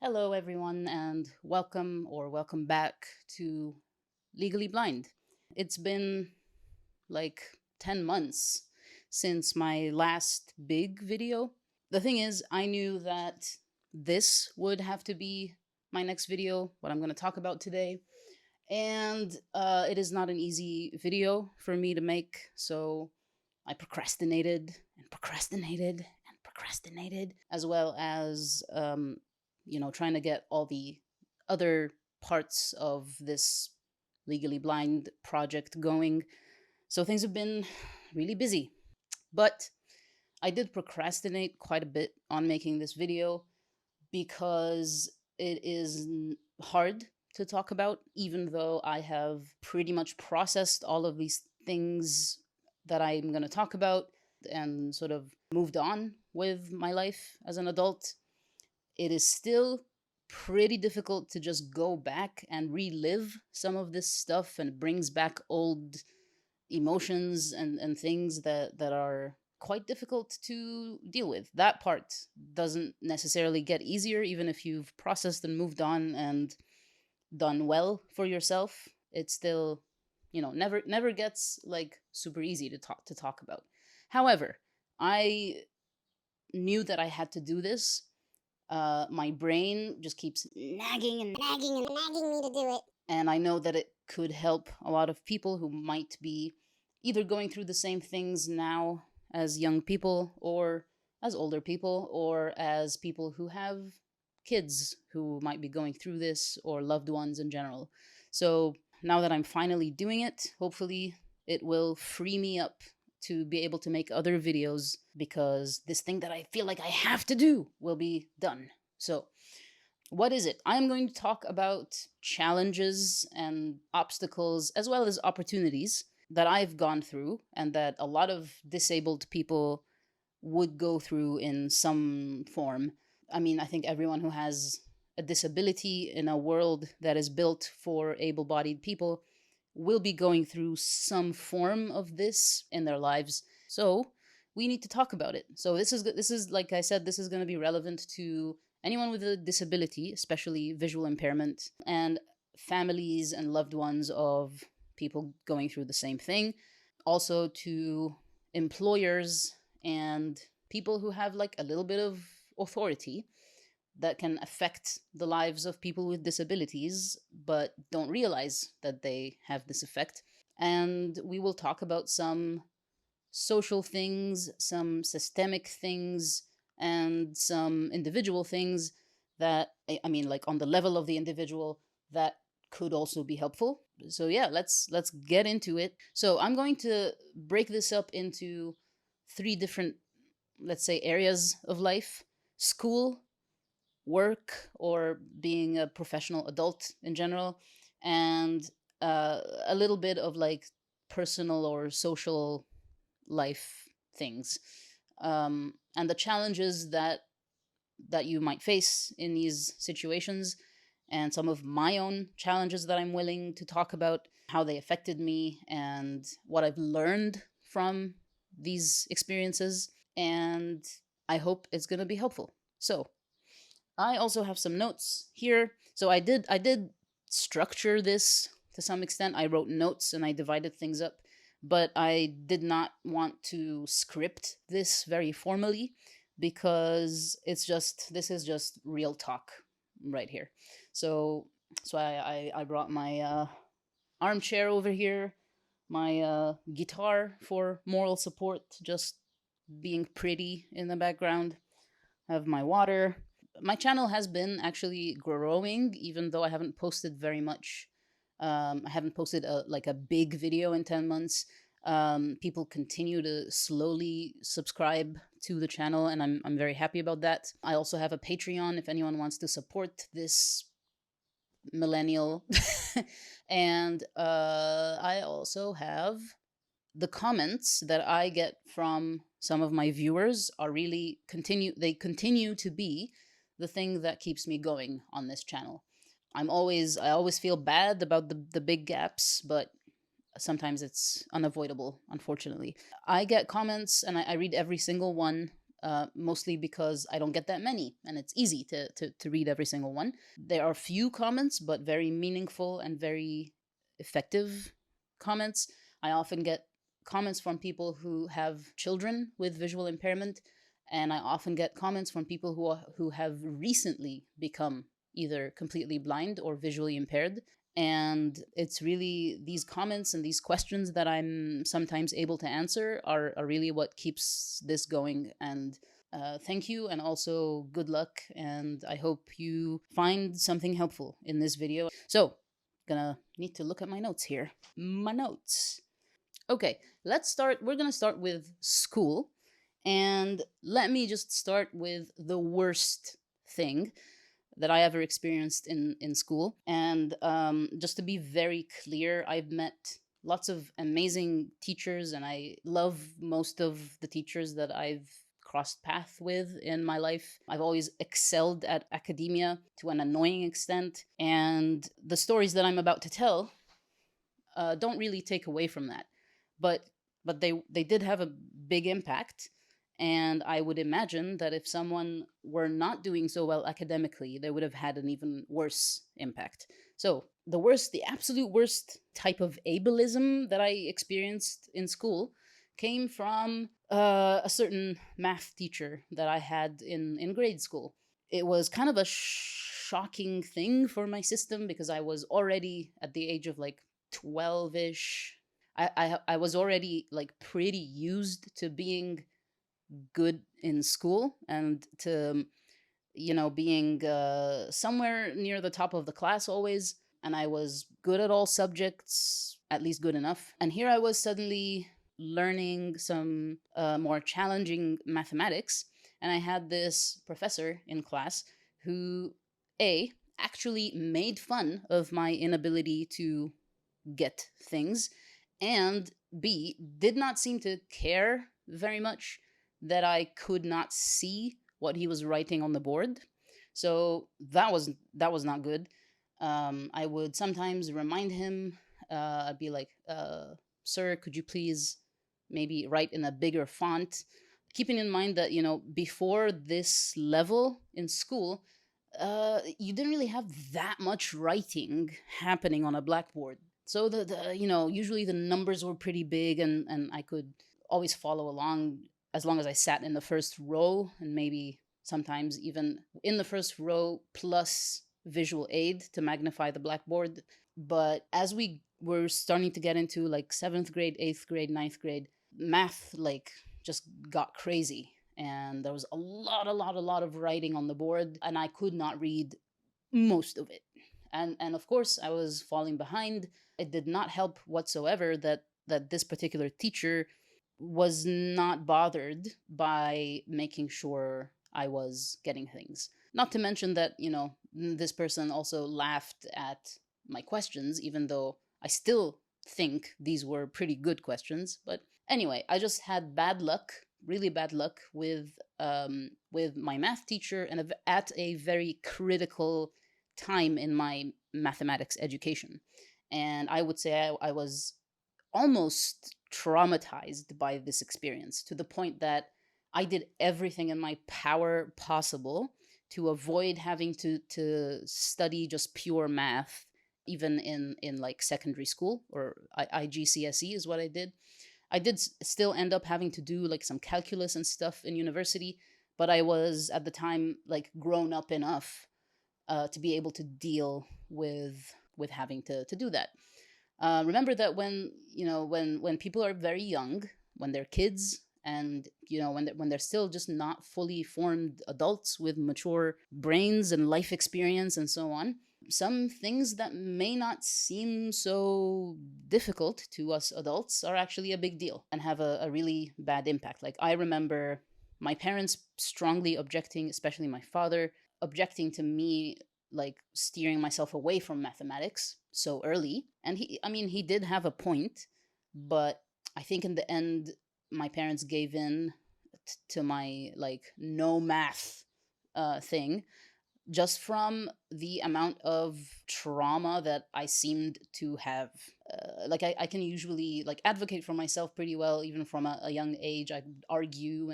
Hello, everyone, and welcome back to Legally Blind. It's been like 10 months since my last big video. The thing is, I knew that this would have to be my next video, what I'm going to talk about today. And it is not an easy video for me to make, so I procrastinated and procrastinated and procrastinated, as well as, trying to get all the other parts of this Legally Blind project going. So things have been really busy. But I did procrastinate quite a bit on making this video because it is hard to talk about, even though I have pretty much processed all of these things that I'm going to talk about and sort of moved on with my life as an adult. It is still pretty difficult to just go back and relive some of this stuff, and it brings back old emotions and things that are quite difficult to deal with. That part doesn't necessarily get easier, even if you've processed and moved on and done well for yourself. It's still, never gets like super easy to talk about. However, I knew that I had to do this. My brain just keeps nagging and nagging and nagging me to do it. And I know that it could help a lot of people who might be either going through the same things now as young people, or as older people, or as people who have kids who might be going through this, or loved ones in general. So now that I'm finally doing it, hopefully it will free me up to be able to make other videos, because this thing that I feel like I have to do will be done. So, what is it? I'm going to talk about challenges and obstacles, as well as opportunities that I've gone through and that a lot of disabled people would go through in some form. I mean, I think everyone who has a disability in a world that is built for able bodied people will be going through some form of this in their lives. So we need to talk about it. So this is like I said, this is going to be relevant to anyone with a disability, especially visual impairment, and families and loved ones of people going through the same thing. Also to employers and people who have like a little bit of authority that can affect the lives of people with disabilities but don't realize that they have this effect. And we will talk about some social things, some systemic things, and some individual things that, I mean, like on the level of the individual, that could also be helpful. So yeah, let's get into it. So I'm going to break this up into three different, let's say, areas of life: school, work, or being a professional adult in general, and a little bit of like personal or social life things, and the challenges that you might face in these situations, and some of my own challenges that I'm willing to talk about, how they affected me, and what I've learned from these experiences. And I hope it's going to be helpful. So, I also have some notes here. So I did structure this to some extent. I wrote notes and I divided things up, but I did not want to script this very formally, because this is just real talk right here. So I brought my armchair over here, my guitar for moral support, just being pretty in the background. I have my water. My channel has been actually growing, even though I haven't posted very much. I haven't posted a big video in 10 months. People continue to slowly subscribe to the channel, and I'm very happy about that. I also have a Patreon if anyone wants to support this millennial. And I also have the comments that I get from some of my viewers are really continue to be the thing that keeps me going on this channel. I always feel bad about the big gaps, but sometimes it's unavoidable, unfortunately. I get comments and I read every single one. mostly because I don't get that many, and it's easy to read every single one. There are few comments, but very meaningful and very effective comments. I often get comments from people who have children with visual impairment, and I often get comments from people who have recently become either completely blind or visually impaired. And it's really these comments and these questions that I'm sometimes able to answer are really what keeps this going. And thank you, and also good luck. And I hope you find something helpful in this video. So, gonna need to look at my notes here. My notes. Okay, let's start. We're gonna start with school. And let me just start with the worst thing that I ever experienced in school. And just to be very clear, I've met lots of amazing teachers, and I love most of the teachers that I've crossed path with in my life. I've always excelled at academia to an annoying extent, and the stories that I'm about to tell don't really take away from that. But they did have a big impact, and I would imagine that if someone were not doing so well academically, they would have had an even worse impact. So the absolute worst type of ableism that I experienced in school came from a certain math teacher that I had in grade school. It was kind of a shocking thing for my system because I was already at the age of like 12ish. I was already like pretty used to being good in school and to being somewhere near the top of the class always, and I was good at all subjects, at least good enough. And here I was suddenly learning some more challenging mathematics, and I had this professor in class who a actually made fun of my inability to get things, and b did not seem to care very much that I could not see what he was writing on the board. So that was not good. I would sometimes remind him. I'd be like, "Sir, could you please maybe write in a bigger font?" Keeping in mind that before this level in school, you didn't really have that much writing happening on a blackboard. So the usually the numbers were pretty big, and I could always follow along as long as I sat in the first row, and maybe sometimes even in the first row plus visual aid to magnify the blackboard. But as we were starting to get into like 7th grade, 8th grade, 9th grade, math like just got crazy. And there was a lot of writing on the board, and I could not read most of it. And of course, I was falling behind. It did not help whatsoever that this particular teacher was not bothered by making sure I was getting things. Not to mention that, this person also laughed at my questions, even though I still think these were pretty good questions. But anyway, I just had bad luck, really bad luck with my math teacher, and at a very critical time in my mathematics education. And I would say I was almost traumatized by this experience, to the point that I did everything in my power possible to avoid having to study just pure math, even in like secondary school, or IGCSE is what I did. I did still end up having to do like some calculus and stuff in university, but I was at the time like grown up enough to be able to deal with having to do that. Remember that when people are very young, when they're kids, and when they're still just not fully formed adults with mature brains and life experience and so on, some things that may not seem so difficult to us adults are actually a big deal and have a really bad impact. Like, I remember my parents strongly objecting, especially my father, objecting to me like steering myself away from mathematics so early. And he did have a point, but I think in the end my parents gave in to my like no math thing, just from the amount of trauma that I seemed to have. I can usually like advocate for myself pretty well, even from a young age. I argue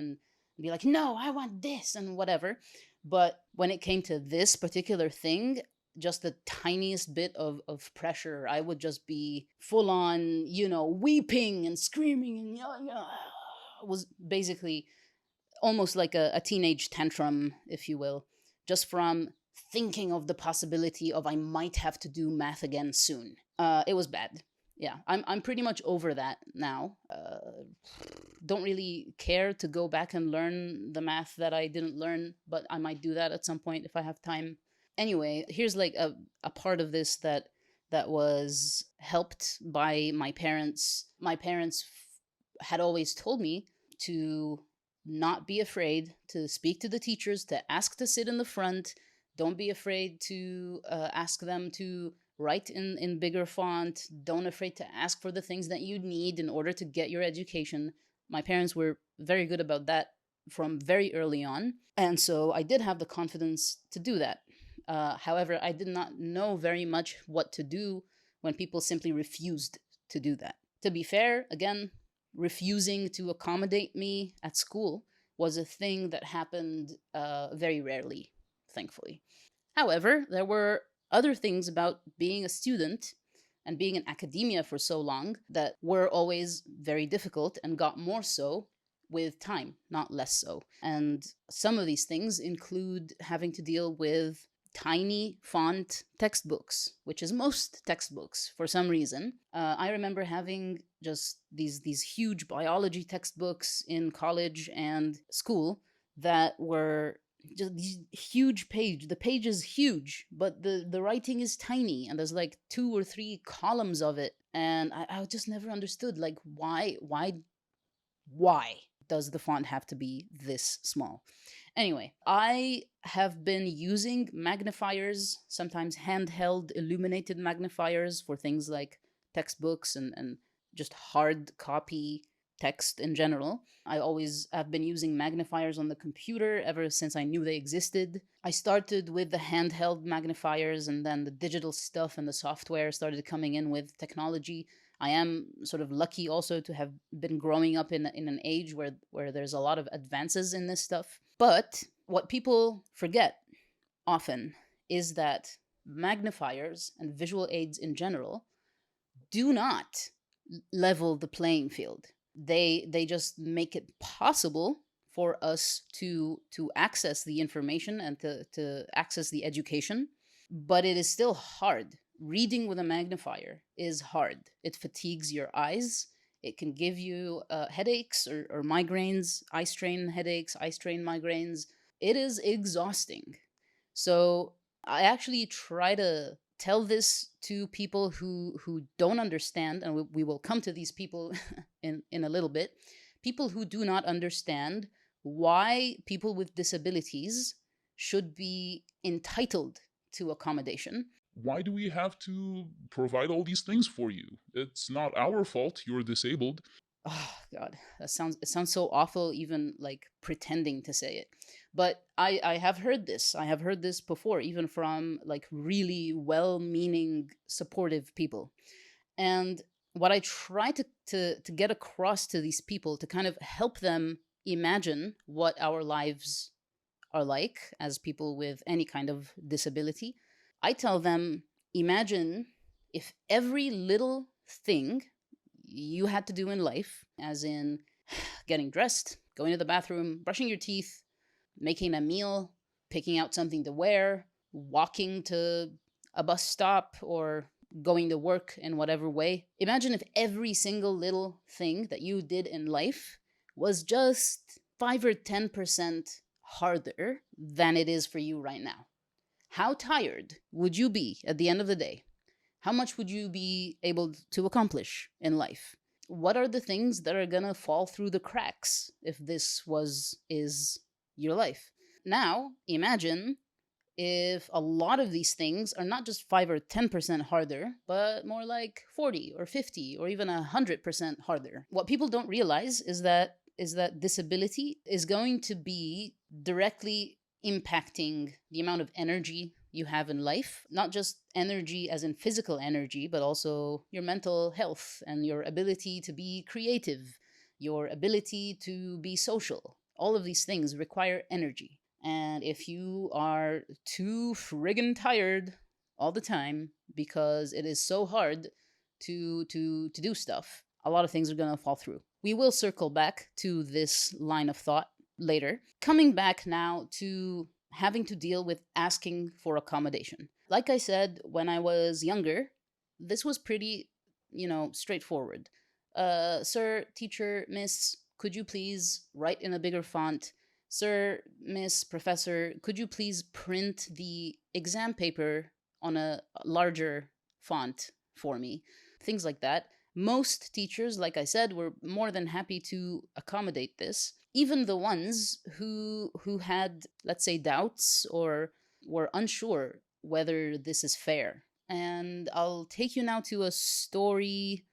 be like, no, I want this and whatever. But when it came to this particular thing, just the tiniest bit of pressure, I would just be full on, weeping and screaming and was basically almost like a teenage tantrum, if you will, just from thinking of the possibility of I might have to do math again soon. It was bad. Yeah, I'm pretty much over that now. Don't really care to go back and learn the math that I didn't learn, but I might do that at some point if I have time. Anyway, here's like a part of this that was helped by my parents. My parents had always told me to not be afraid to speak to the teachers, to ask to sit in the front. Don't be afraid to ask them to write in bigger font. Don't afraid to ask for the things that you need in order to get your education. My parents were very good about that from very early on. And so I did have the confidence to do that. However, I did not know very much what to do when people simply refused to do that. To be fair, again, refusing to accommodate me at school was a thing that happened very rarely, thankfully. However, there were other things about being a student and being in academia for so long that were always very difficult and got more so with time, not less so. And some of these things include having to deal with tiny font textbooks, which is most textbooks for some reason. I remember having just these huge biology textbooks in college and school that were just these huge page. The page is huge, but the writing is tiny, and there's like 2 or 3 columns of it. And I just never understood, like, why does the font have to be this small? Anyway, I have been using magnifiers, sometimes handheld illuminated magnifiers, for things like textbooks and just hard copy text in general. I always have been using magnifiers on the computer ever since I knew they existed. I started with the handheld magnifiers, and then the digital stuff and the software started coming in with technology. I am sort of lucky also to have been growing up in an age where there's a lot of advances in this stuff. But what people forget often is that magnifiers and visual aids in general do not level the playing field. They just make it possible for us to access the information and to access the education, but it is still hard. Reading with a magnifier is hard. It fatigues your eyes. It can give you headaches or migraines, eye strain headaches, eye strain migraines. It is exhausting. So I actually try to tell this to people who don't understand, and we will come to these people in a little bit. People who do not understand why people with disabilities should be entitled to accommodation. Why do we have to provide all these things for you? It's not our fault you're disabled. Oh God, it sounds so awful, even like pretending to say it. But I have heard this. I have heard this before, even from like really well-meaning, supportive people. And what I try to get across to these people, to kind of help them imagine what our lives are like as people with any kind of disability, I tell them, imagine if every little thing you had to do in life, as in getting dressed, going to the bathroom, brushing your teeth, making a meal, picking out something to wear, walking to a bus stop, or going to work in whatever way. Imagine if every single little thing that you did in life was just 5 or 10% harder than it is for you right now. How tired would you be at the end of the day? How much would you be able to accomplish in life? What are the things that are gonna fall through the cracks if this is your life? Now, imagine if a lot of these things are not just 5 or 10% harder, but more like 40 or 50 or even 100% harder. What people don't realize is that disability is going to be directly impacting the amount of energy you have in life, not just energy as in physical energy, but also your mental health and your ability to be creative, your ability to be social. All of these things require energy. And if you are too friggin' tired all the time because it is so hard to do stuff, a lot of things are gonna fall through. We will circle back to this line of thought later. Coming back now to having to deal with asking for accommodation. Like I said, when I was younger, this was pretty, straightforward. Sir, teacher, miss, could you please write in a bigger font? Sir, miss, professor, could you please print the exam paper on a larger font for me? Things like that. Most teachers, like I said, were more than happy to accommodate this. Even the ones who had, let's say, doubts or were unsure whether this is fair. And I'll take you now to a story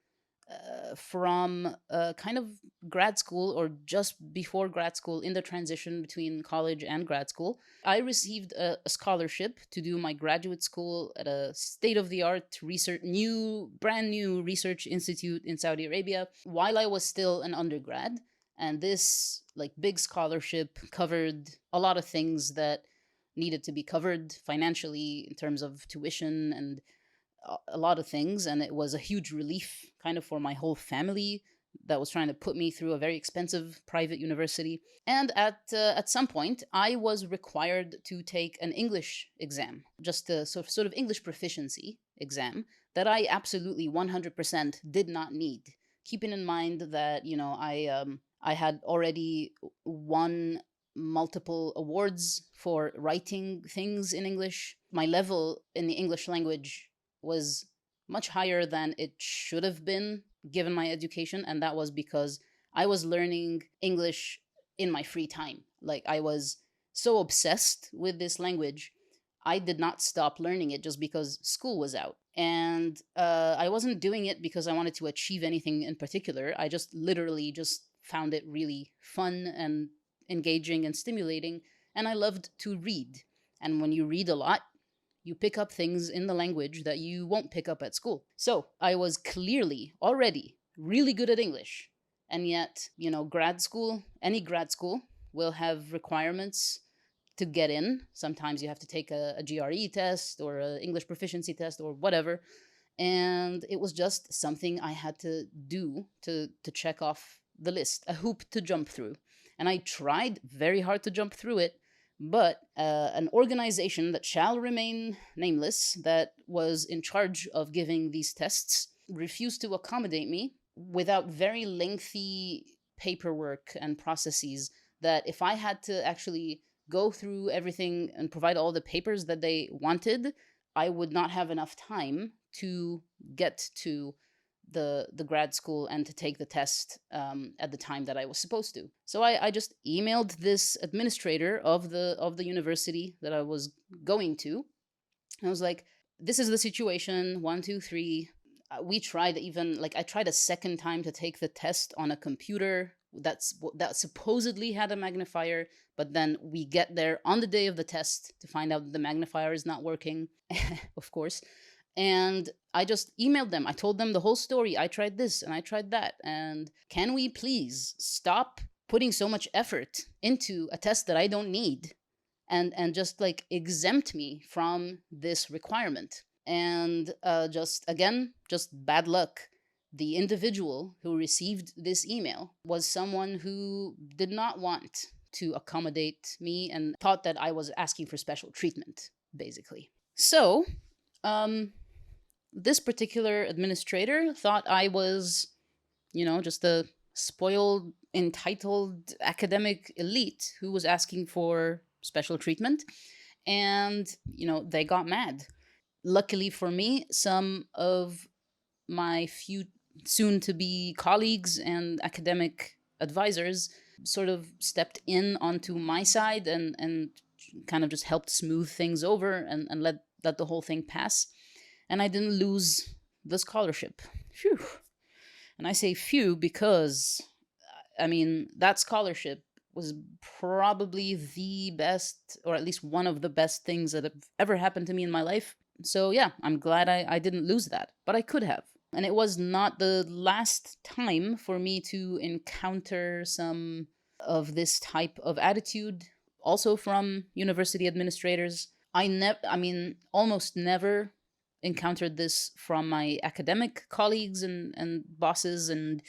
from kind of grad school or just before grad school, in the transition between college and grad school. I received a scholarship to do my graduate school at a state of the art brand new research institute in Saudi Arabia while I was still an undergrad. And this like big scholarship covered a lot of things that needed to be covered financially in terms of tuition and a lot of things, and it was a huge relief kind of for my whole family that was trying to put me through a very expensive private university. And at some point I was required to take an English exam, just a sort of English proficiency exam that I absolutely 100% did not need, keeping in mind that I had already won multiple awards for writing things in English. My level in the English language was much higher than it should have been given my education, and that was because I was learning English in my free time. Like, I was so obsessed with this language, I did not stop learning it just because school was out. And I wasn't doing it because I wanted to achieve anything in particular. I just literally just found it really fun and engaging and stimulating, and I loved to read. And when you read a lot, you pick up things in the language that you won't pick up at school. So I was clearly already really good at English. And yet, any grad school will have requirements to get in. Sometimes you have to take a GRE test or an English proficiency test or whatever. And it was just something I had to do to check off the list, a hoop to jump through. And I tried very hard to jump through it, but an organization that shall remain nameless, that was in charge of giving these tests, refused to accommodate me without very lengthy paperwork and processes that if I had to actually go through everything and provide all the papers that they wanted, I would not have enough time to get to the grad school and to take the test at the time that I was supposed to. So I just emailed this administrator of the university that I was going to. I was like, this is the situation, 1, 2, 3. We tried I tried a second time to take the test on a computer that supposedly had a magnifier, but then we get there on the day of the test to find out the magnifier is not working, of course. And I just emailed them. I told them the whole story. I tried this and I tried that. And can we please stop putting so much effort into a test that I don't need, and just like exempt me from this requirement? And just bad luck. The individual who received this email was someone who did not want to accommodate me and thought that I was asking for special treatment, basically. So, this particular administrator thought I was, just a spoiled, entitled academic elite who was asking for special treatment. And, they got mad. Luckily for me, some of my few soon to be colleagues and academic advisors sort of stepped in onto my side and kind of just helped smooth things over and let the whole thing pass. And I didn't lose the scholarship. Phew. And I say phew because, that scholarship was probably the best, or at least one of the best things that have ever happened to me in my life. So yeah, I'm glad I didn't lose that, but I could have. And it was not the last time for me to encounter some of this type of attitude, also from university administrators. I mean, almost never encountered this from my academic colleagues and bosses and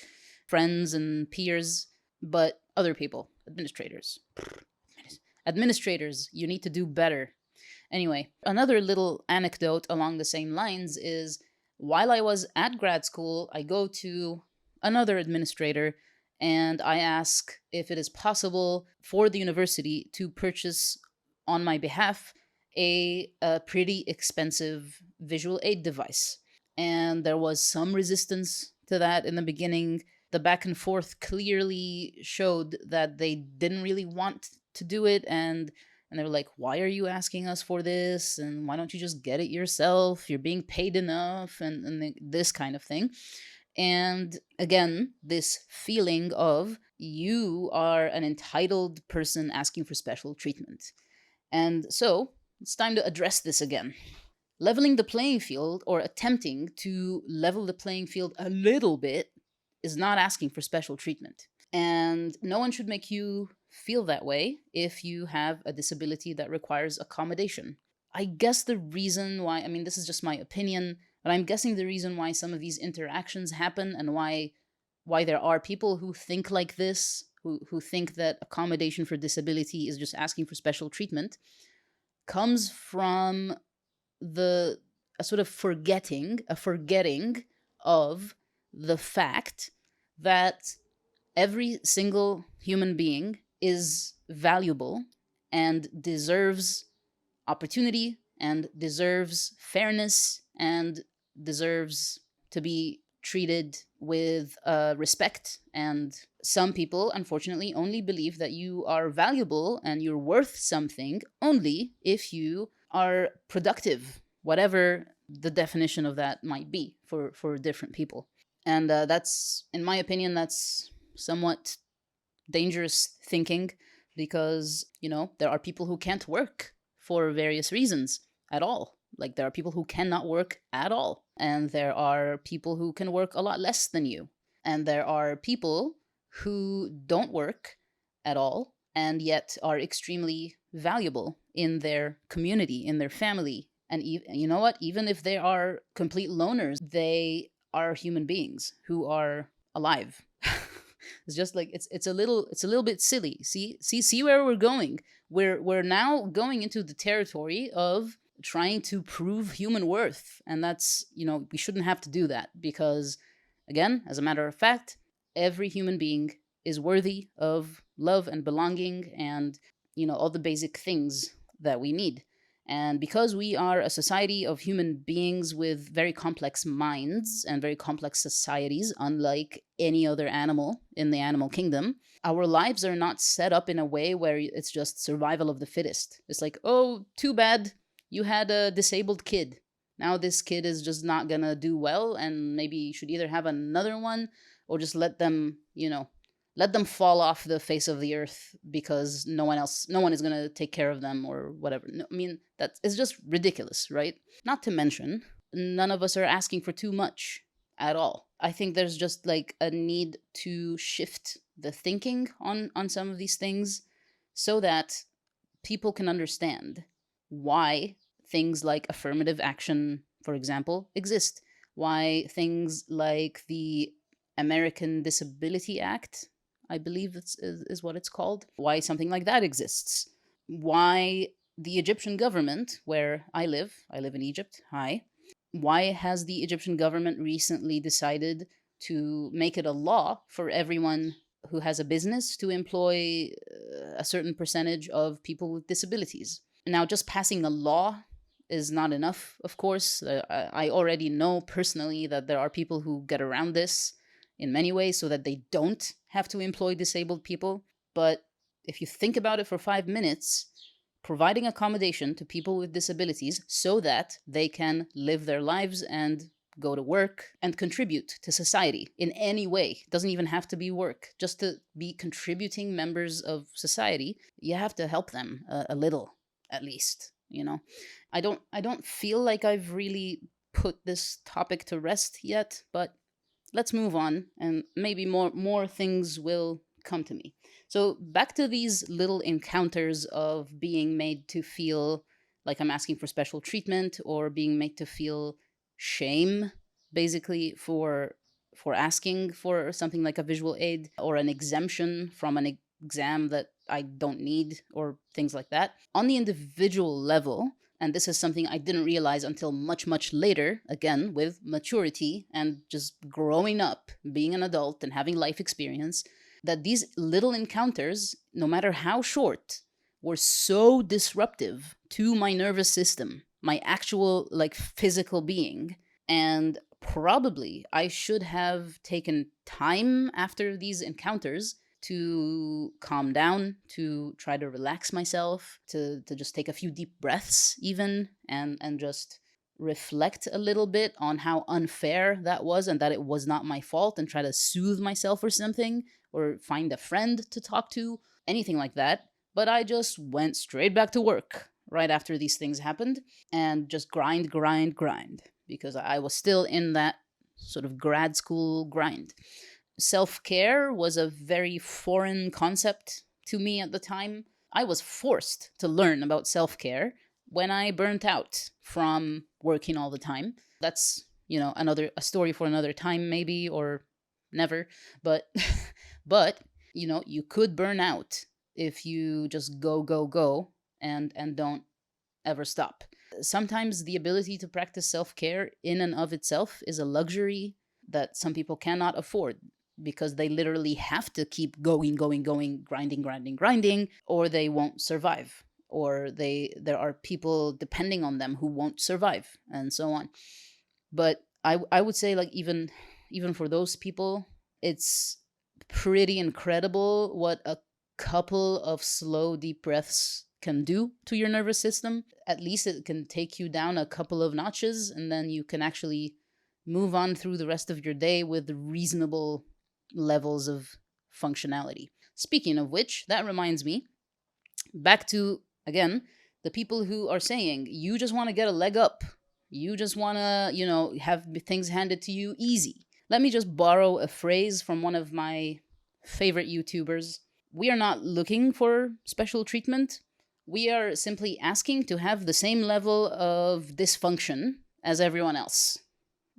friends and peers, but other people, administrators, you need to do better. Anyway, another little anecdote along the same lines is, while I was at grad school, I go to another administrator and I ask if it is possible for the university to purchase on my behalf a pretty expensive visual aid device. And there was some resistance to that in the beginning. The back and forth clearly showed that they didn't really want to do it, and they were like, why are you asking us for this, and why don't you just get it yourself, you're being paid enough, and this kind of thing. And again, this feeling of you are an entitled person asking for special treatment. And so it's time to address this again. Leveling the playing field, or attempting to level the playing field a little bit, is not asking for special treatment. And no one should make you feel that way if you have a disability that requires accommodation. I guess the reason why, I mean, this is just my opinion, but I'm guessing the reason why some of these interactions happen, and why there are people who think like this, who think that accommodation for disability is just asking for special treatment, comes from the a sort of forgetting of the fact that every single human being is valuable and deserves opportunity and deserves fairness and deserves to be treated with respect. And some people, unfortunately, only believe that you are valuable and you're worth something only if you are productive, whatever the definition of that might be for different people. And that's, in my opinion, that's somewhat dangerous thinking, because, there are people who can't work for various reasons at all. Like, there are people who cannot work at all. And there are people who can work a lot less than you. And there are people who don't work at all and yet are extremely valuable in their community, in their family. And you know what? Even if they are complete loners, they are human beings who are alive. It's just like it's a little bit silly. See where we're going. We're now going into the territory of trying to prove human worth, and that's, we shouldn't have to do that, because, again, as a matter of fact, every human being is worthy of love and belonging and, all the basic things that we need. And because we are a society of human beings with very complex minds and very complex societies, unlike any other animal in the animal kingdom, our lives are not set up in a way where it's just survival of the fittest. It's like, oh, too bad, you had a disabled kid. Now this kid is just not gonna do well, and maybe you should either have another one or just let them fall off the face of the earth, because no one is going to take care of them or whatever. No, I mean, that is just ridiculous, right? Not to mention, none of us are asking for too much at all. I think there's just like a need to shift the thinking on some of these things, so that people can understand why things like affirmative action, for example, exist. Why things like the American Disability Act, I believe is what it's called, why something like that exists. Why the Egyptian government, where I live in Egypt, why has the Egyptian government recently decided to make it a law for everyone who has a business to employ a certain percentage of people with disabilities? Now, just passing a law is not enough, of course. I already know personally that there are people who get around this in many ways so that they don't have to employ disabled people. But if you think about it for 5 minutes, providing accommodation to people with disabilities so that they can live their lives and go to work and contribute to society in any way, it doesn't even have to be work, just to be contributing members of society, you have to help them a little, at least. I don't feel like I've really put this topic to rest yet, but let's move on, and maybe more things will come to me. So back to these little encounters of being made to feel like I'm asking for special treatment, or being made to feel shame, basically, for asking for something like a visual aid, or an exemption from an exam that I don't need, or things like that. On the individual level, and this is something I didn't realize until much, much later, again, with maturity and just growing up, being an adult and having life experience, that these little encounters, no matter how short, were so disruptive to my nervous system, my actual, like, physical being. And probably I should have taken time after these encounters to calm down, to try to relax myself, to just take a few deep breaths, even, and just reflect a little bit on how unfair that was, and that it was not my fault, and try to soothe myself or something, or find a friend to talk to, anything like that. But I just went straight back to work right after these things happened, and just grind, grind, grind, because I was still in that sort of grad school grind. Self-care was a very foreign concept to me at the time. I was forced to learn about self-care when I burnt out from working all the time. That's, a story for another time, maybe, or never. But but you could burn out if you just go, go, go, and don't ever stop. Sometimes the ability to practice self-care in and of itself is a luxury that some people cannot afford, because they literally have to keep going, going, going, grinding, grinding, grinding, or they won't survive, or there are people depending on them who won't survive, and so on. But I would say, like, even for those people, it's pretty incredible what a couple of slow, deep breaths can do to your nervous system. At least it can take you down a couple of notches, and then you can actually move on through the rest of your day with reasonable levels of functionality. Speaking of which, that reminds me, back to, again, the people who are saying you just want to get a leg up, you just want to, have things handed to you easy. Let me just borrow a phrase from one of my favorite YouTubers. We are not looking for special treatment. We are simply asking to have the same level of dysfunction as everyone else.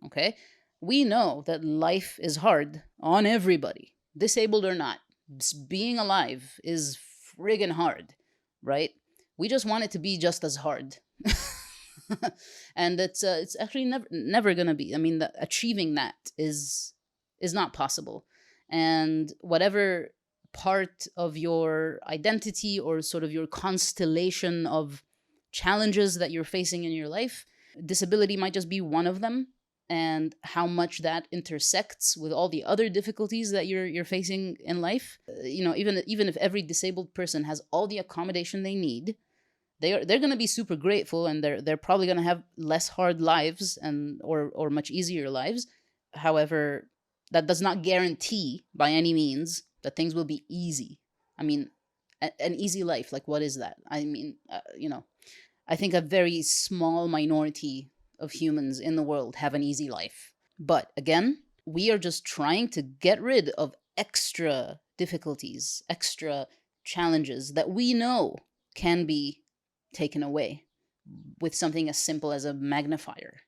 Okay? We know that life is hard on everybody, disabled or not. Being alive is friggin' hard, right? We just want it to be just as hard. And it's actually never gonna be. I mean, achieving that is not possible. And whatever part of your identity, or sort of your constellation of challenges that you're facing in your life, disability might just be one of them. And how much that intersects with all the other difficulties that you're facing in life, even if every disabled person has all the accommodation they need, they're going to be super grateful, and they're probably going to have less hard lives, and or much easier lives. However, that does not guarantee by any means that things will be easy. I mean, an easy life, like, what is that? I mean, I think a very small minority of humans in the world have an easy life. But again, we are just trying to get rid of extra difficulties, extra challenges that we know can be taken away with something as simple as a magnifier.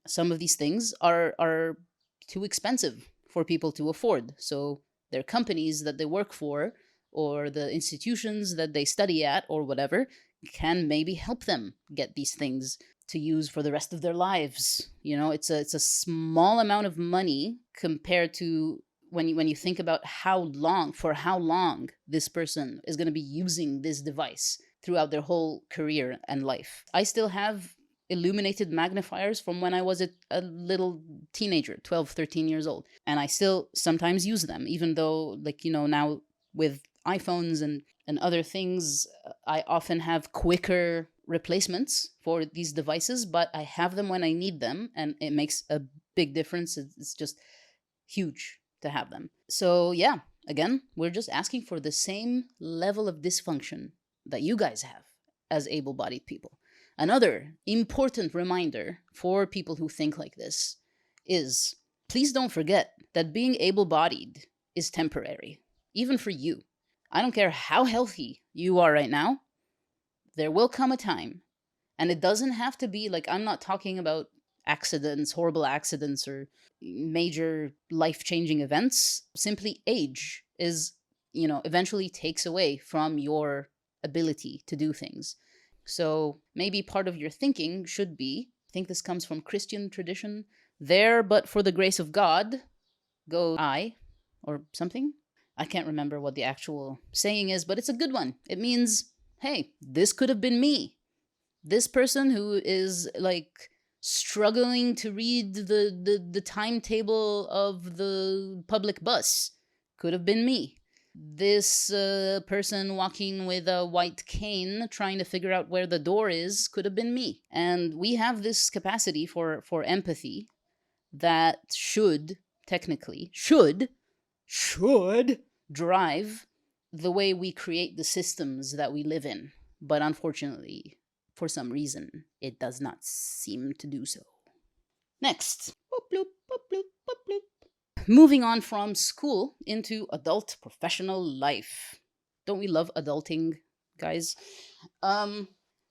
Some of these things are too expensive for people to afford. So their companies that they work for, or the institutions that they study at, or whatever, can maybe help them get these things to use for the rest of their lives. It's a small amount of money compared to when you think about how long this person is going to be using this device throughout their whole career and life. I still have illuminated magnifiers from when I was a little teenager, 12, 13 years old. And I still sometimes use them, even though, now with iPhones and other things, I often have quicker replacements for these devices, but I have them when I need them, and it makes a big difference. It's just huge to have them. So yeah, again, we're just asking for the same level of dysfunction that you guys have as able-bodied people. Another important reminder for people who think like this is, please don't forget that being able-bodied is temporary. even for you. I don't care how healthy you are right now, there will come a time, and it doesn't have to be like, I'm not talking about accidents, horrible accidents, or major life changing events. Simply age is, eventually takes away from your ability to do things. So maybe part of your thinking should be, I think this comes from Christian tradition, there but for the grace of God go I, or something. I can't remember what the actual saying is, but it's a good one. It means, hey, this could have been me. This person who is like struggling to read the timetable of the public bus could have been me. This person walking with a white cane trying to figure out where the door is could have been me. And we have this capacity for empathy that should drive the way we create the systems that we live in. But unfortunately, for some reason, it does not seem to do so. Next. Boop, bloop, boop, bloop, boop, bloop. Moving on from school into adult professional life. Don't we love adulting, guys?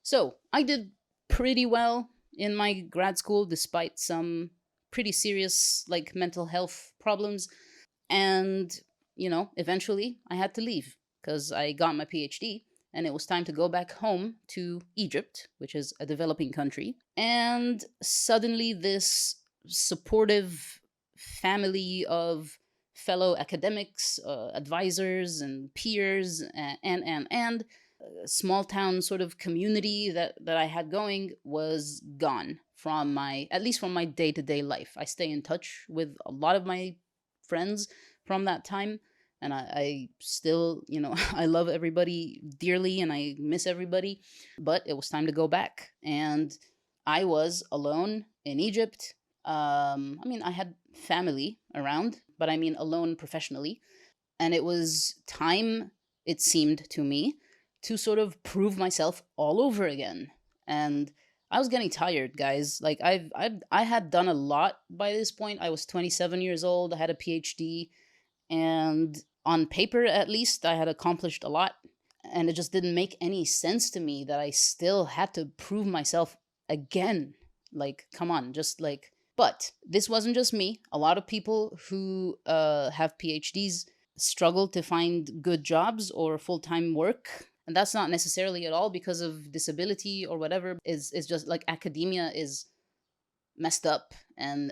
So I did pretty well in my grad school, despite some pretty serious like mental health problems. And, eventually I had to leave because I got my PhD and it was time to go back home to Egypt, which is a developing country. And suddenly this supportive family of fellow academics, advisors, and peers, and small town sort of community that I had going was gone from at least from my day-to-day life. I stay in touch with a lot of my friends from that time, and I still, I love everybody dearly and I miss everybody, but it was time to go back. And I was alone in Egypt. I had family around, but I mean alone professionally. And it was time, it seemed to me, to sort of prove myself all over again. And I was getting tired, guys. Like I had done a lot by this point. I was 27 years old. I had a PhD, and on paper, at least, I had accomplished a lot. And it just didn't make any sense to me that I still had to prove myself again. Like, come on, just like. But this wasn't just me. A lot of people who have PhDs struggle to find good jobs or full-time work, and that's not necessarily at all because of disability or whatever. Is just like academia is messed up, and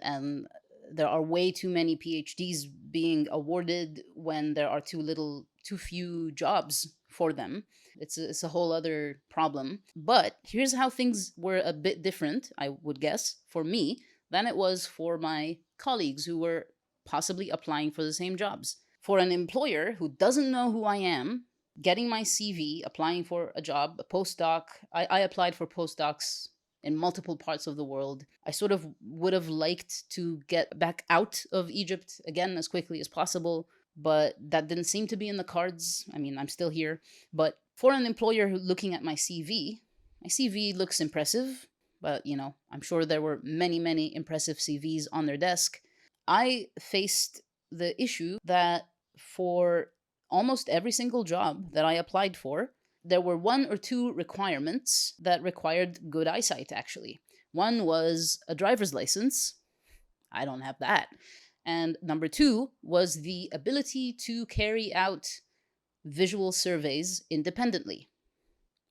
there are way too many PhDs being awarded when there are too few jobs for them. It's a whole other problem. But here's how things were a bit different, I would guess, for me than it was for my colleagues who were possibly applying for the same jobs. For an employer who doesn't know who I am, getting my CV, applying for a job, a postdoc, I applied for postdocs in multiple parts of the world. I sort of would have liked to get back out of Egypt again as quickly as possible, but that didn't seem to be in the cards. I mean, I'm still here. But for an employer looking at my CV looks impressive, but, I'm sure there were many, many impressive CVs on their desk. I faced the issue that for almost every single job that I applied for, there were one or two requirements that required good eyesight, actually. One was a driver's license. I don't have that. And number two was the ability to carry out visual surveys independently.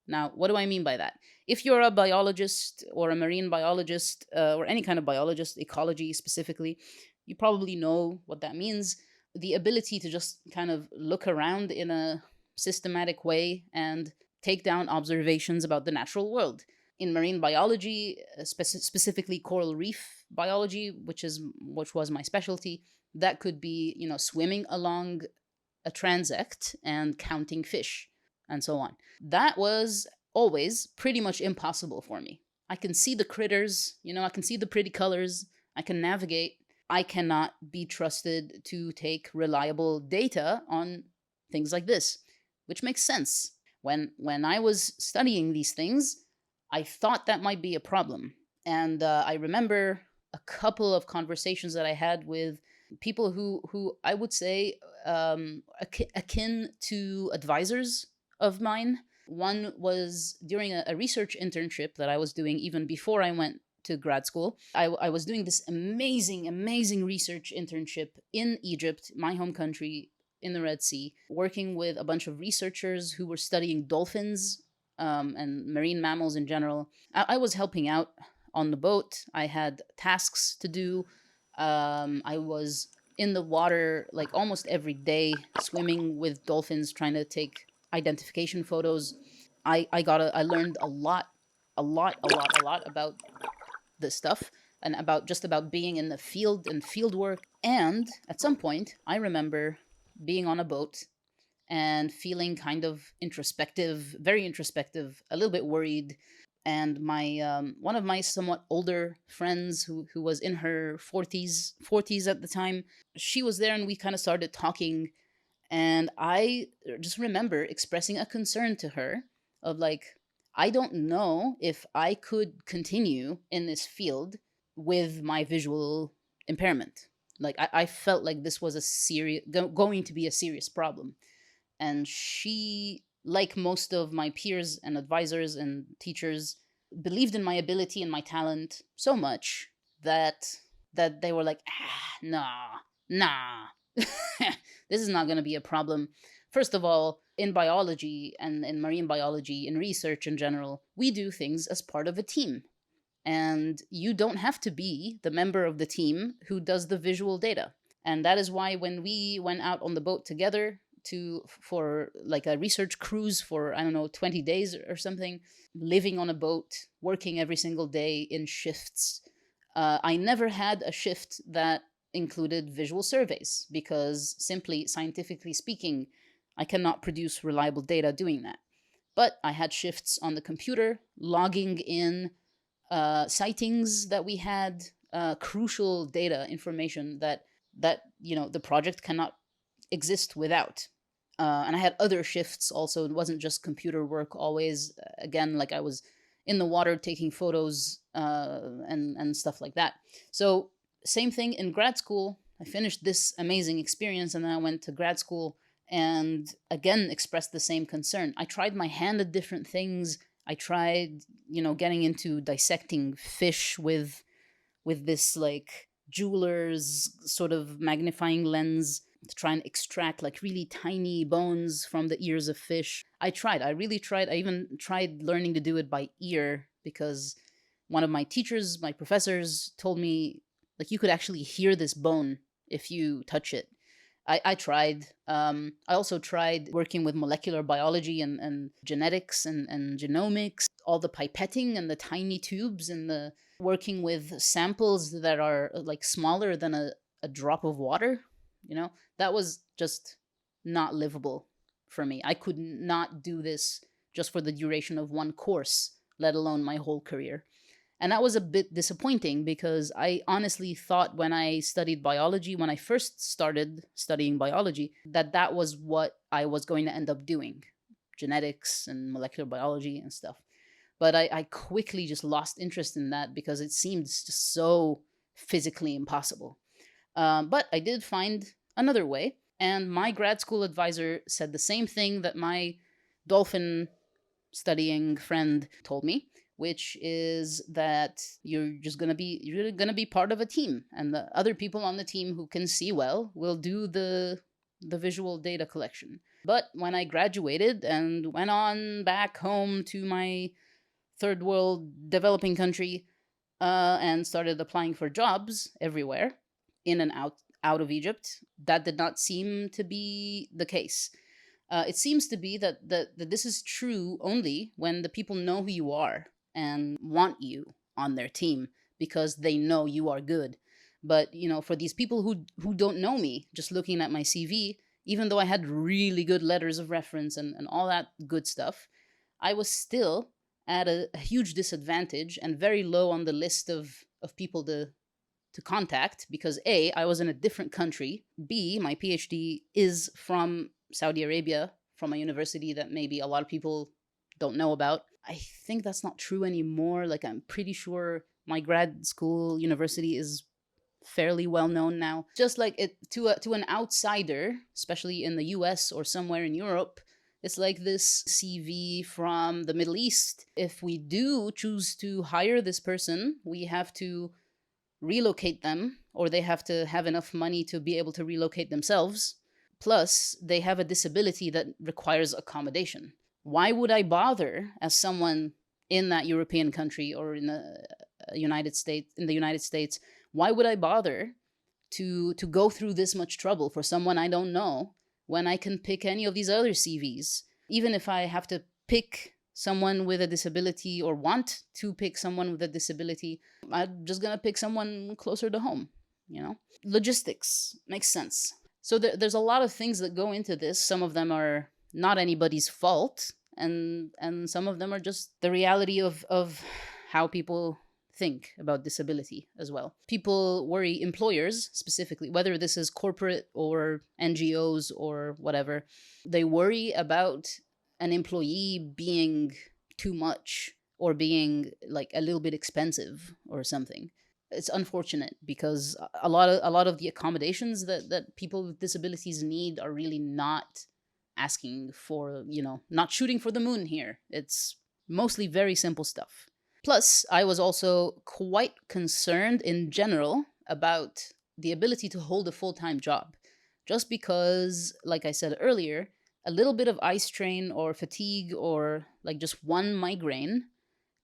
Now, what do I mean by that? If you're a biologist or a marine biologist or any kind of biologist, ecology specifically, you probably know what that means. The ability to just kind of look around in a systematic way and take down observations about the natural world. In marine biology, specifically coral reef biology, which was my specialty, that could be, swimming along a transect and counting fish and so on. That was always pretty much impossible for me. I can see the critters, I can see the pretty colors, I can navigate. I cannot be trusted to take reliable data on things like this, which makes sense. When I was studying these things, I thought that might be a problem. And I remember a couple of conversations that I had with people who I would say akin to advisors of mine. One was during a research internship that I was doing even before I went to grad school. I was doing this amazing, amazing research internship in Egypt, my home country, in the Red Sea, working with a bunch of researchers who were studying dolphins and marine mammals in general. I was helping out on the boat. I had tasks to do. I was in the water like almost every day, swimming with dolphins, trying to take identification photos. I learned a lot about this stuff and about just about being in the field and field work. And at some point, I remember being on a boat and feeling kind of introspective, very introspective, a little bit worried. And my one of my somewhat older friends, who was in her forties at the time, she was there, and we kind of started talking. And I just remember expressing a concern to her of like, I don't know if I could continue in this field with my visual impairment. Like I felt like this was a going to be a serious problem. And she, like most of my peers and advisors and teachers, believed in my ability and my talent so much that they were like, nah, this is not going to be a problem. First of all, in biology and in marine biology, in research in general, we do things as part of a team. And you don't have to be the member of the team who does the visual data. And that is why when we went out on the boat together for like a research cruise for, I don't know, 20 days or something, living on a boat, working every single day in shifts, I never had a shift that included visual surveys because, simply scientifically speaking, I cannot produce reliable data doing that. But I had shifts on the computer, logging in sightings that we had, crucial data information that the project cannot exist without. And I had other shifts also. It wasn't just computer work always. Again, like I was in the water taking photos and stuff like that. So same thing in grad school. I finished this amazing experience, and then I went to grad school and again expressed the same concern. I tried my hand at different things. I tried, getting into dissecting fish with this like jeweler's sort of magnifying lens to try and extract like really tiny bones from the ears of fish. I really tried. I even tried learning to do it by ear because one of my teachers, my professors, told me like you could actually hear this bone if you touch it. I tried. I also tried working with molecular biology and genetics and genomics, all the pipetting and the tiny tubes and the working with samples that are like smaller than a drop of water. That was just not livable for me. I could not do this just for the duration of one course, let alone my whole career. And that was a bit disappointing because I honestly thought when I studied biology, when I first started studying biology, that was what I was going to end up doing, genetics and molecular biology and stuff. But I quickly just lost interest in that because it seemed just so physically impossible. But I did find another way. And my grad school advisor said the same thing that my dolphin studying friend told me, which is that you're gonna be part of a team, and the other people on the team who can see well will do the visual data collection. But when I graduated and went on back home to my third world developing country, and started applying for jobs everywhere, in and out of Egypt, that did not seem to be the case. It seems to be that this is true only when the people know who you are and want you on their team because they know you are good. But for these people who don't know me, just looking at my CV, even though I had really good letters of reference and all that good stuff, I was still at a huge disadvantage and very low on the list of people to contact because A, I was in a different country. B, my PhD is from Saudi Arabia, from a university that maybe a lot of people don't know about. I think that's not true anymore. Like, I'm pretty sure my grad school university is fairly well known now. Just like it to an outsider, especially in the US or somewhere in Europe, it's like this CV from the Middle East. If we do choose to hire this person, we have to relocate them, or they have to have enough money to be able to relocate themselves. Plus, they have a disability that requires accommodation. Why would I bother as someone in that European country or in the United States? Why would I bother to go through this much trouble for someone I don't know when I can pick any of these other CVs? Even if I have to pick someone with a disability or want to pick someone with a disability, I'm just gonna pick someone closer to home, you know? Logistics makes sense. So there's a lot of things that go into this. Some of them are not anybody's fault, and some of them are just the reality of how people think about disability as well. People worry, employers specifically, whether this is corporate or NGOs or whatever, they worry about an employee being too much or being like a little bit expensive or something. It's unfortunate because a lot of the accommodations that people with disabilities need are really not asking for, not shooting for the moon here. It's mostly very simple stuff. Plus, I was also quite concerned in general about the ability to hold a full-time job. Just because, like I said earlier, a little bit of eye strain or fatigue or like just one migraine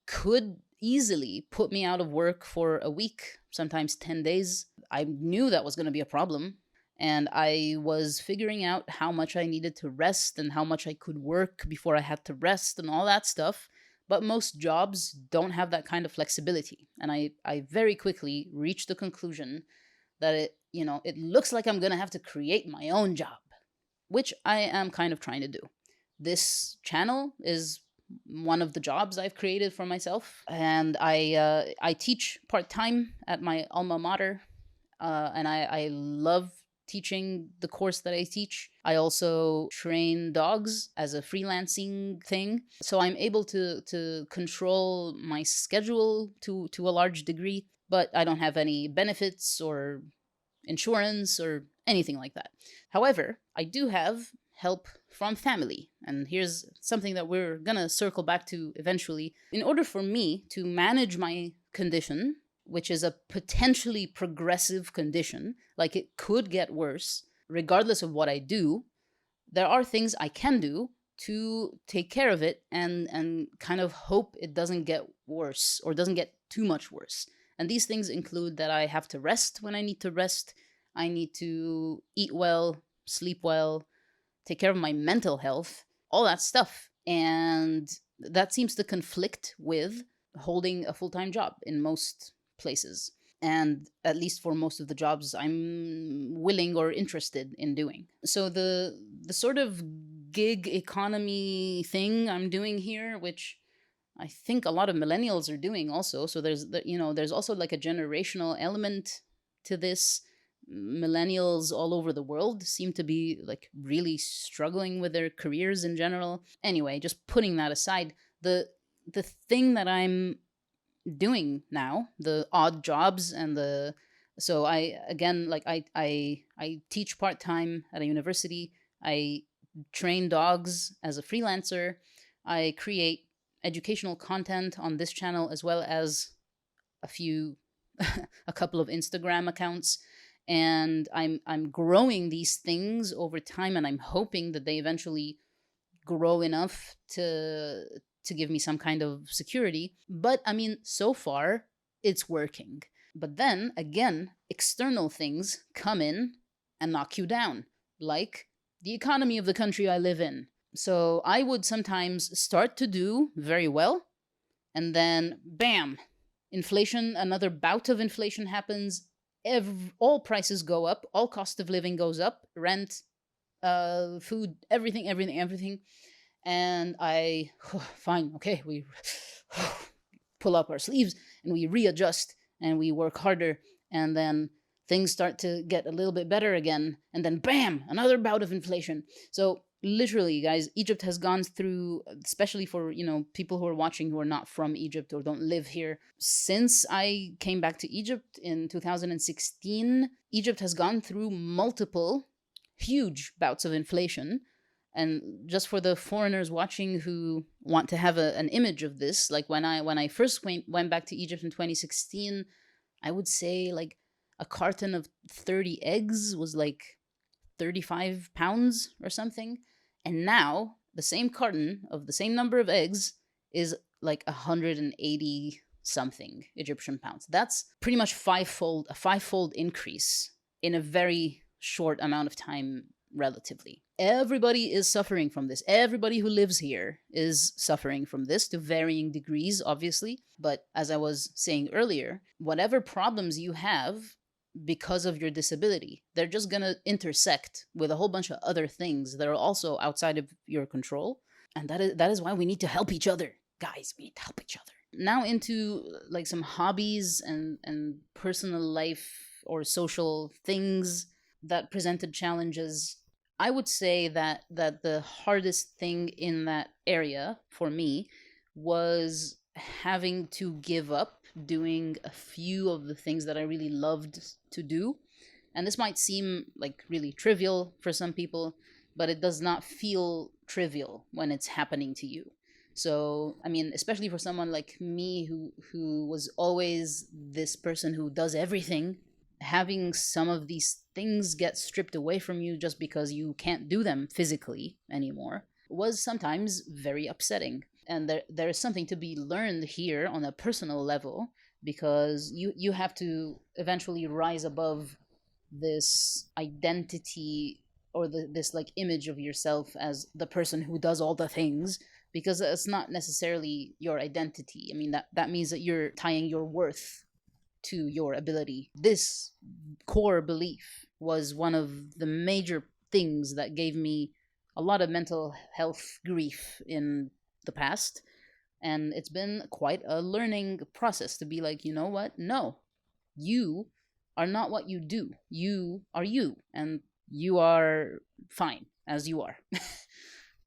could easily put me out of work for a week, sometimes 10 days. I knew that was going to be a problem. And I was figuring out how much I needed to rest and how much I could work before I had to rest and all that stuff. But most jobs don't have that kind of flexibility. And I very quickly reached the conclusion that it looks like I'm going to have to create my own job, which I am kind of trying to do. This channel is one of the jobs I've created for myself, and I teach part-time at my alma mater, and I love teaching the course that I teach. I also train dogs as a freelancing thing, so I'm able to control my schedule to a large degree, but I don't have any benefits or insurance or anything like that. However, I do have help from family, and here's something that we're gonna circle back to eventually. In order for me to manage my condition, which is a potentially progressive condition, like it could get worse regardless of what I do, there are things I can do to take care of it and kind of hope it doesn't get worse or doesn't get too much worse. And these things include that I have to rest when I need to rest, I need to eat well, sleep well, take care of my mental health, all that stuff. And that seems to conflict with holding a full-time job in most places. And at least for most of the jobs I'm willing or interested in doing. So the sort of gig economy thing I'm doing here, which I think a lot of millennials are doing also. So there's also like a generational element to this. Millennials all over the world seem to be like really struggling with their careers in general. Anyway, just putting that aside, the thing that I'm doing now, the odd jobs and so I again, like I teach part-time at a university, I train dogs as a freelancer, I create educational content on this channel as well as a couple of Instagram accounts, and I'm growing these things over time, and I'm hoping that they eventually grow enough to give me some kind of security. But I mean, so far it's working. But then again, external things come in and knock you down, like the economy of the country I live in. So I would sometimes start to do very well, and then bam, inflation, another bout of inflation happens. All prices go up, all cost of living goes up, rent, food, everything. And I, fine, okay, we pull up our sleeves and we readjust and we work harder, and then things start to get a little bit better again, and then bam, another bout of inflation. So Literally, guys, Egypt has gone through, especially for, people who are watching who are not from Egypt or don't live here. Since I came back to Egypt in 2016, Egypt has gone through multiple huge bouts of inflation. And just for the foreigners watching who want to have an image of this, like when I first went back to Egypt in 2016, I would say like a carton of 30 eggs was like 35 pounds or something. And now the same carton of the same number of eggs is like 180 something Egyptian pounds. That's pretty much a five-fold increase in a very short amount of time, relatively. Everybody is suffering from this. Everybody who lives here is suffering from this to varying degrees, obviously. But as I was saying earlier, whatever problems you have because of your disability, they're just going to intersect with a whole bunch of other things that are also outside of your control. And that is why we need to help each other. Guys, we need to help each other. Now into like some hobbies and personal life or social things that presented challenges. I would say that the hardest thing in that area for me was having to give up doing a few of the things that I really loved to do. And this might seem like really trivial for some people, but it does not feel trivial when it's happening to you. So, I mean, especially for someone like me who was always this person who does everything, having some of these things get stripped away from you just because you can't do them physically anymore was sometimes very upsetting. And there is something to be learned here on a personal level, because you have to eventually rise above this identity or this like image of yourself as the person who does all the things, because it's not necessarily your identity. I mean, that means that you're tying your worth to your ability. This core belief was one of the major things that gave me a lot of mental health grief in the past. And it's been quite a learning process to be like, you know what? No, you are not what you do. You are you, and you are fine as you are.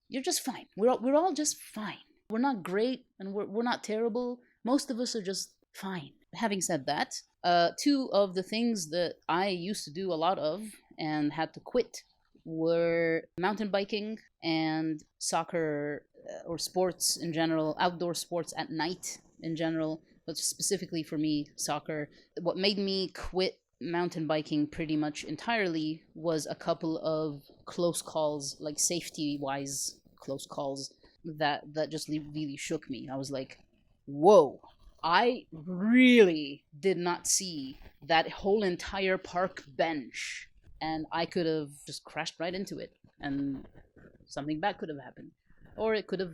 You're just fine. We're all just fine. We're not great, and we're not terrible. Most of us are just fine. Having said that, two of the things that I used to do a lot of and had to quit were mountain biking and soccer, or sports in general, outdoor sports at night in general, but specifically for me, soccer. What made me quit mountain biking pretty much entirely was a couple of close calls, like safety wise close calls, that just really shook me. I was like, whoa, I really did not see that whole entire park bench, and I could have just crashed right into it, and something bad could have happened. Or it could have,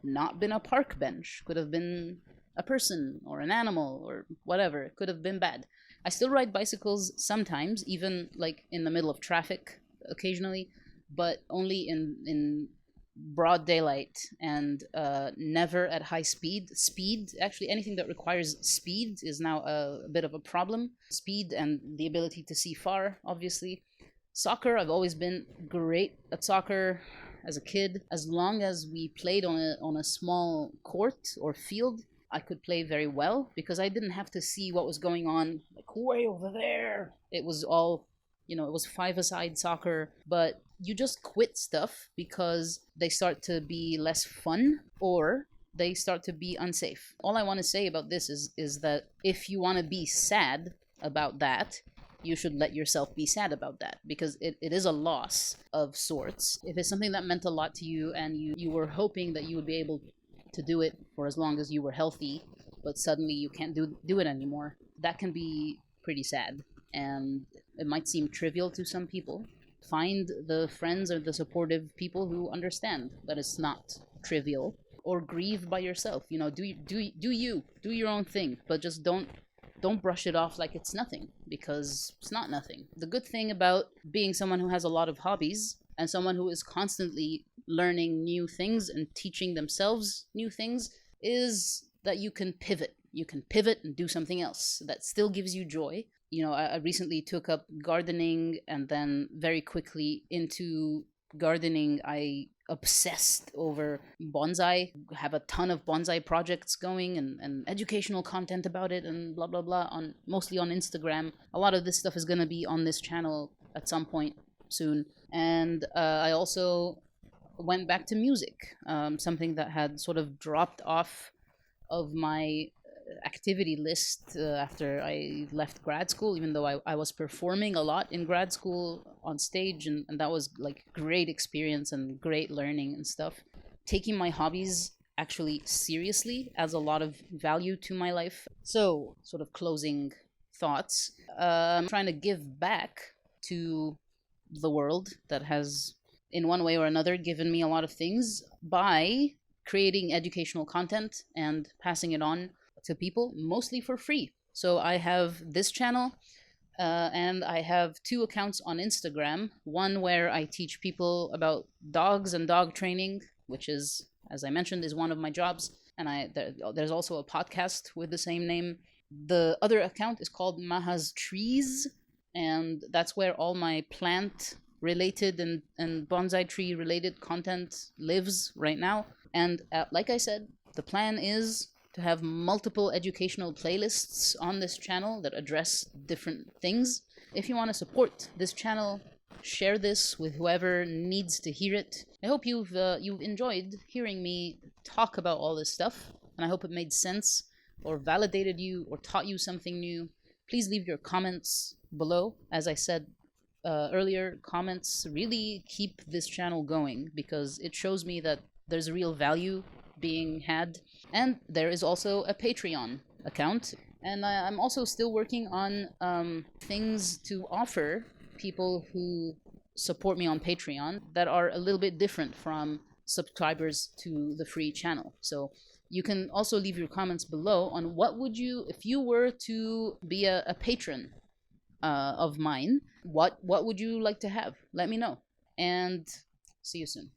not been a park bench. Could have been a person or an animal or whatever. It could have been bad. I still ride bicycles sometimes, even like in the middle of traffic occasionally, but only in broad daylight, and never at high speed. Actually, anything that requires speed is now a bit of a problem. Speed and the ability to see far, obviously. Soccer, I've always been great at soccer as a kid. As long as we played on a small court or field, I could play very well, because I didn't have to see what was going on like way over there. It was all, it was five-a-side soccer, but you just quit stuff because they start to be less fun, or they start to be unsafe. All I want to say about this is that if you want to be sad about that, you should let yourself be sad about that, because it is a loss of sorts. If it's something that meant a lot to you, and you were hoping that you would be able to do it for as long as you were healthy, but suddenly you can't do it anymore, that can be pretty sad. And it might seem trivial to some people. Find the friends or the supportive people who understand that it's not trivial, or grieve by yourself. Do your own thing, but just don't brush it off like it's nothing, because it's not nothing. The good thing about being someone who has a lot of hobbies, and someone who is constantly learning new things and teaching themselves new things, is that you can pivot. You can pivot and do something else that still gives you joy. I recently took up gardening, and then very quickly into gardening. I obsessed over bonsai, have a ton of bonsai projects going, and educational content about it, and blah blah blah, on mostly on Instagram. A lot of this stuff is going to be on this channel at some point soon. And I also went back to music, something that had sort of dropped off of my activity list after I left grad school, even though I was performing a lot in grad school on stage, and that was like great experience and great learning and stuff. Taking my hobbies actually seriously adds a lot of value to my life. So, sort of closing thoughts, I'm trying to give back to the world that has, in one way or another, given me a lot of things by creating educational content and passing it on to people, mostly for free. So I have this channel, and I have two accounts on Instagram. One where I teach people about dogs and dog training, which is, as I mentioned, is one of my jobs. And there's also a podcast with the same name. The other account is called Maha's Trees, and that's where all my plant related and bonsai tree related content lives right now. And like I said, the plan is to have multiple educational playlists on this channel that address different things. If you want to support this channel, share this with whoever needs to hear it. I hope you've enjoyed hearing me talk about all this stuff, and I hope it made sense or validated you or taught you something new. Please leave your comments below. As I said earlier, comments really keep this channel going because it shows me that there's real value being had. And there is also a Patreon account. And I'm also still working on things to offer people who support me on Patreon that are a little bit different from subscribers to the free channel. So you can also leave your comments below on what would you, if you were to be a patron of mine, what would you like to have? Let me know. And see you soon.